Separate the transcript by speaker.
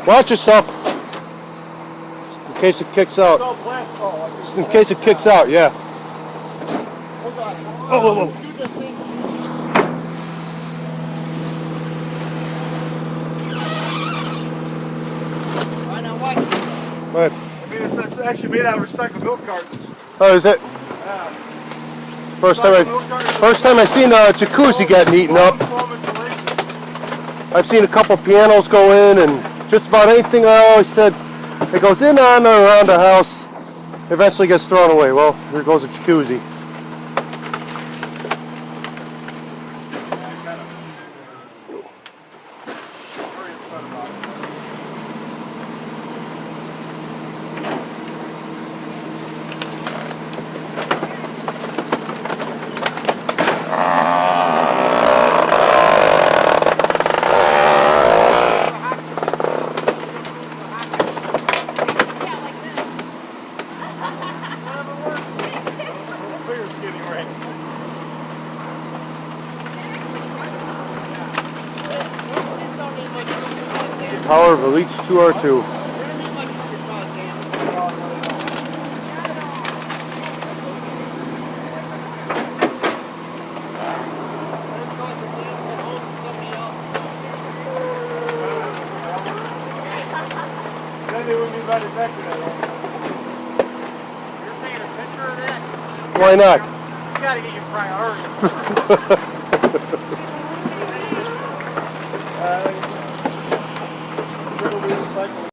Speaker 1: Watch yourself. Just in case it kicks out. Just in case it kicks out, yeah. Oh, whoa, whoa. What?
Speaker 2: I mean, it's actually made out of recycled milk cartons.
Speaker 1: Oh, is it?
Speaker 2: Yeah.
Speaker 1: First time I seen a jacuzzi getting eaten up. I've seen a couple pianos go in, and just about anything I always said it goes in on or around the house, eventually gets thrown away. Well, here goes a jacuzzi. Power of a Leach 2R2. Why not?
Speaker 2: You gotta get your priorities.